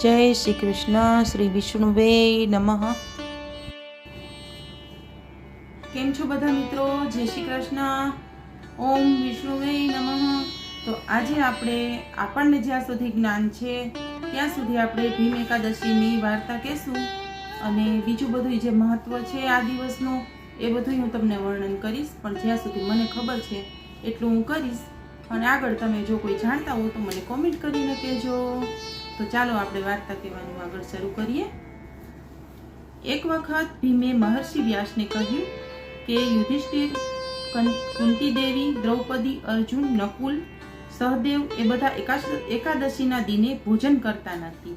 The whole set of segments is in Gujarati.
जय श्री कृष्ण। श्री विष्णुवे नमः। केम छो बधा मित्रों? जय श्री कृष्ण। ओम विष्णुवे नमः। तो आज आपणे ज्यां सुधी ज्ञान छे त्यां सुधी आपणे भीम एकादशीनी वार्ता कहेशुं अने बीजुं बधुं जे महत्व छे आ दिवसनुं ए बधुं हुं तमने वर्णन करीश, पण ज्यां सुधी मने खबर छे एटલું હું કરીશ અને આગળ તમે જો કોઈ જાણતા હો તો મને કોમેન્ટ કરીને કહેજો। तो चालो आपणे वार्ता कहेवानुं आगळ शरू करीए। एक वखत भीमे महर्षि व्यासने कह्युं के युधिष्ठिर, कुंती देवी, द्रौपदी, अर्जुन, नकुल, सहदेव ए बधा एकादशीना दिने भोजन करता नथी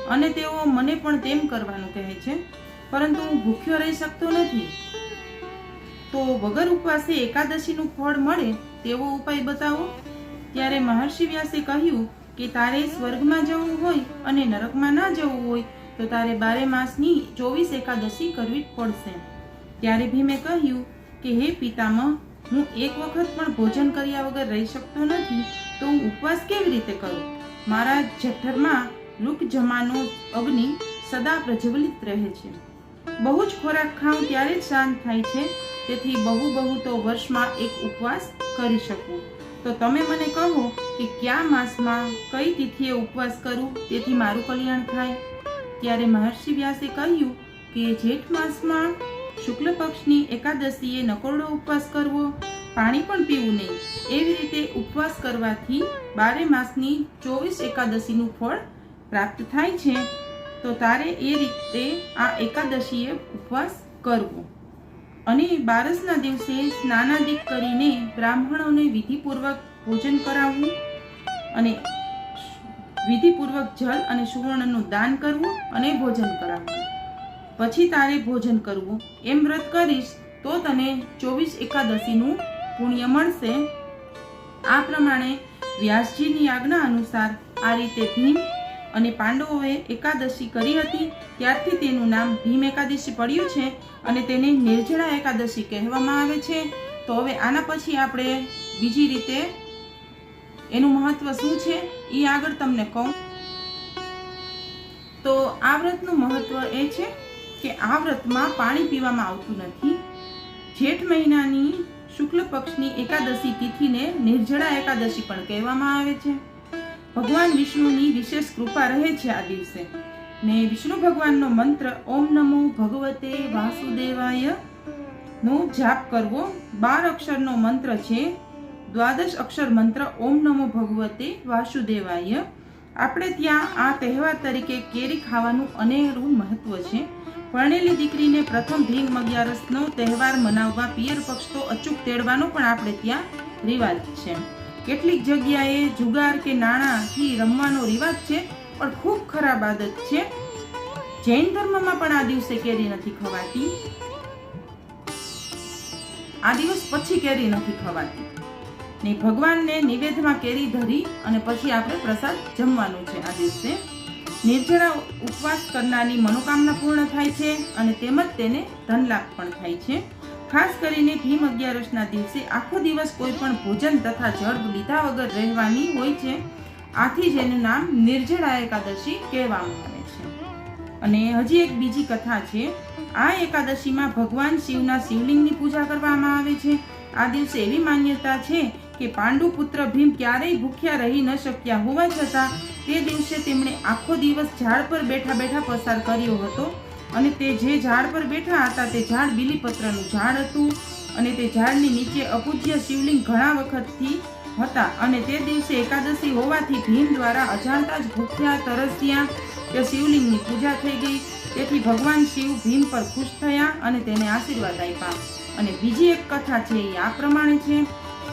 अने तेओ मने पण तेम करवानुं कहे छे, परंतु हुं भूख्यो रही शकतो नथी। तो वगर उपवासे एकादशीनुं फळ मळे तेवो उपाय बतावो। त्यारे महर्षि व्यासे कह्युं કે તારે સ્વર્ગમાં જવું હોય અને નરકમાં ના જવું હોય તો તારે 12 માસની 24 એકાદશી કરવી પડશે। ત્યારે ભીમે કહ્યું કે હે પિતામહ, હું એક વખત પણ ભોજન કર્યા વગર રહી શકતો નથી, તો હું ઉપવાસ કેવી રીતે કરું? મારા જઠરમાં લુક જમાનો અગ્નિ સદા પ્રજ્વલિત રહે છે। બહુ જ ખોરાક ખાઉં ત્યારે જ શાંત થાય છે, તેથી બહુ તો વર્ષમાં એક ઉપવાસ કરી શકું। तो तमे मने कहो कि क्या मास में कई तिथिए उपवास करूं तेथी मारू कल्याण थाय? त्यारे महर्षि व्यासे कह्युं कि जेठ मास में शुक्ल पक्षनी एकादशीए नकोरडो उपवास करवो, पाणी पण पीवुं नहीं। एवी रीते उपवास करवाथी 12 मासनी 24 एकादशीनुं फळ प्राप्त थाय छे। तो तारे ए रीते आ एकादशीए उपवास करवो અને બારસના દિવસે સ્નાનાદિક કરીને બ્રાહ્મણોને વિધિપૂર્વક ભોજન કરાવવું અને વિધિપૂર્વક જલ અને સુવર્ણનું દાન કરવું અને ભોજન કરાવવું, પછી તારે ભોજન કરવું। એમ વ્રત કરીશ તો તને 24 એકાદશીનું પુણ્ય મળશે। આ પ્રમાણે વ્યાસજીની આજ્ઞા અનુસાર આ રીતે ભીમ અને પાંડવોએ એકાદશી કરી હતી, ત્યારથી તેનું નામ ભીમ એકાદશી પડ્યું છે અને તેને નિર્જળા એકાદશી કહેવામાં આવે છે। તો હવે આના પછી આપણે બીજી રીતે એનું મહત્વ શું છે એ આગળ તમને કહું। તો આ વ્રતનું મહત્વ એ છે કે આ વ્રતમાં પાણી પીવામાં આવતું નથી। જેઠ મહિનાની શુક્લ પક્ષની એકાદશી તિથિને નિર્જળા એકાદશી પણ કહેવામાં આવે છે। ભગવાન વિષ્ણુની વિશેષ કૃપા રહે છે આ દિવસે ને વિષ્ણુ ભગવાનનો મંત્ર ઓમ નમો ભગવતે વાસુદેવાય નો જાપ કરવો। 12 અક્ષરનો મંત્ર છે। 12 અક્ષર મંત્ર ઓમ નમો ભગવતે વાસુદેવાય। આપણે ત્યાં આ તહેવાર તરીકે કેરી ખાવાનું અનેરું મહત્વ છે। પરણેલી દીકરીને પ્રથમ ભીમ અગિયારસનો તહેવાર મનાવવા પિયર પક્ષ તો અચૂક તેડવાનો પણ આપણે ત્યાં રિવાજ છે। કેટલીક જગ્યાએ જુગાર કે નાણાંથી રમવાનો રિવાજ છે, પણ ખૂબ ખરાબ આદત છે। જૈન ધર્મમાં પણ આ દિવસે કેરી નથી ખવાતી, આ દિવસ પછી કેરી નથી ખવાતી ને ભગવાનને નિવેદમાં કેરી ધરી અને પછી આપણે પ્રસાદ જમવાનું છે। આ દિવસે નિર્જળા ઉપવાસ કરનારની મનોકામના પૂર્ણ થાય છે અને તેમજ તેને ધન લાભ પણ થાય છે। ખાસ કરીને ભીમ અગિયારસના દિવસે આખો દિવસ કોઈ પણ ભોજન તથા જળ લીધા વગર રહેવાની હોય છે। આથી જ એનું નામ નિર્જળા એકાદશી કહેવામાં આવે છે। અને હજી એક બીજી કથા છે। આ એકાદશીમાં ભગવાન શિવના શિવલિંગની પૂજા કરવામાં આવે છે। આ દિવસે એવી માન્યતા છે કે પાંડુ પુત્ર ભીમ ક્યારેય ભૂખ્યા રહી ન શક્યા હોવા છતાં તે દિવસે તેમણે આખો દિવસ ઝાડ પર બેઠા બેઠા પસાર કર્યો હતો અને તે જે ઝાડ પર બેઠા હતા તે ઝાડ બીલીપત્રનું ઝાડ હતું અને તે ઝાડની નીચે અપૂજ્ય શિવલિંગ ઘણા વખતથી હતા અને તે દિવસે એકાદશી હોવાથી ભીમ દ્વારા અજાણતા જ ભૂખ્યા તરસ્યા તે શિવલિંગની પૂજા થઈ ગઈ। તેથી ભગવાન શિવ ભીમ પર ખુશ થયા અને તેને આશીર્વાદ આપ્યા। અને બીજી એક કથા છે એ આ પ્રમાણે છે।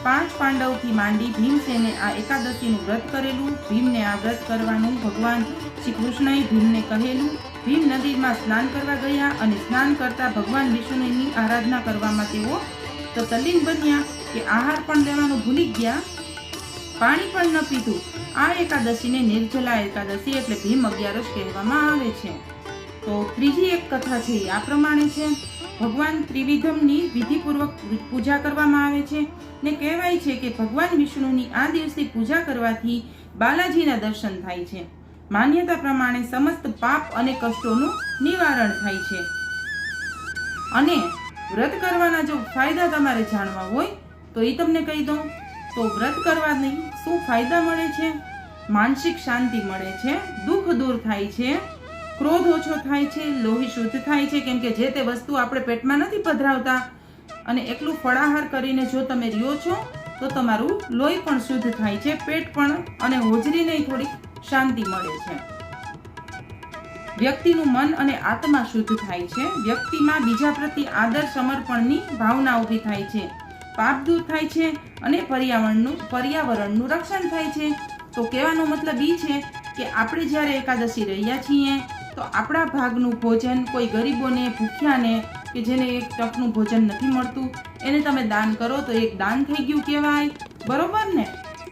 5 પાંડવથી માંડી ભીમસેને આ એકાદશીનું વ્રત કરેલું। ભીમને આ વ્રત કરવાનું ભગવાન શ્રી કૃષ્ણએ ભીમને કહેલું। ભીમ નદીમાં સ્નાન કરવા ગયા અને સ્નાન કરતા ભગવાન વિષ્ણુની આરાધના કરવામાં તેઓ તો તલ્લીન બન્યા કે આહાર પણ લેવાનું ભૂલી ગયા, પાણી પણ ન પીધું। આ એકાદશીને નિર્જલા એકાદશી એટલે ભીમ અગિયારસ કહેવામાં આવે છે। તો ત્રીજી એક કથા છે આ પ્રમાણે છે। ભગવાન ત્રિવિધમની વિધિપૂર્વક પૂજા કરવામાં આવે છે ને કહેવાય છે કે ભગવાન વિષ્ણુની આ દિવસે પૂજા કરવાથી બાલાજીના દર્શન થાય છે। માન્યતા પ્રમાણે સમસ્ત પાપ અને કષ્ટોનું નિવારણ થાય છે. અને વ્રત કરવાના જો ફાયદા તમારે જાણવા હોય તો એ તમને કહી દઉં. તો વ્રત કરવાથી શું ફાયદા મળે છે? માનસિક શાંતિ મળે છે, દુઃખ દૂર થાય છે, ક્રોધ ઓછો થાય છે, લોહી શુદ્ધ થાય છે. કેમ કે જે તે વસ્તુ આપણે પેટમાં નથી પધરાવતા અને એકલું ફળાહાર કરીને જો તમે રહ્યો છો તો તમારું લોહી પણ શુદ્ધ થાય છે, પેટ પણ, અને હોજરીને થોડીક શાંતિ મળે છે. વ્યક્તિનું મન અને આત્મા શુદ્ધ થાય છે. વ્યક્તિમાં બીજા પ્રત્યે આદર સમર્પણની ભાવના ઊભી થાય છે. પાપ દૂર થાય છે અને પર્યાવરણનું રક્ષણ થાય છે. તો કહેવાનો મતલબ એ છે કે આપણે જ્યારે એકાદશી રહ્યા છીએ તો આપણા ભાગનું ભોજન કોઈ ગરીબોને, ભૂખ્યાને, કે જેને એક ટકનું ભોજન નથી મળતું, એને તમે દાન કરો તો એક દાન થઈ ગયું કહેવાય. બરોબર ને?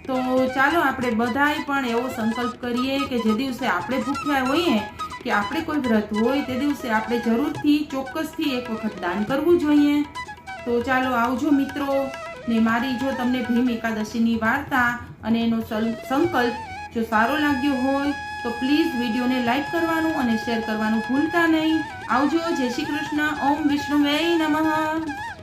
તો ચાલો આપણે બધાય પણ એવો સંકલ્પ કરીએ કે જે દિવસે આપણે ભૂખ્યા હોઈએ કે આપણે કોઈ વ્રત હોય તે દિવસે આપણે જરૂરથી, ચોક્કસથી એક વખત દાન કરવું જોઈએ. તો ચાલો આવજો મિત્રો. ને મારી જો તમને ભીમ એકાદશીની વાર્તા અને એનો સંકલ્પ જો સારો લાગ્યો હોય તો પ્લીઝ વિડીયોને લાઈક કરવાનું અને શેર કરવાનું ભૂલતા નહીં. આવજો. જય શ્રી કૃષ્ણ. ઓમ વિષ્ણુવે નમઃ.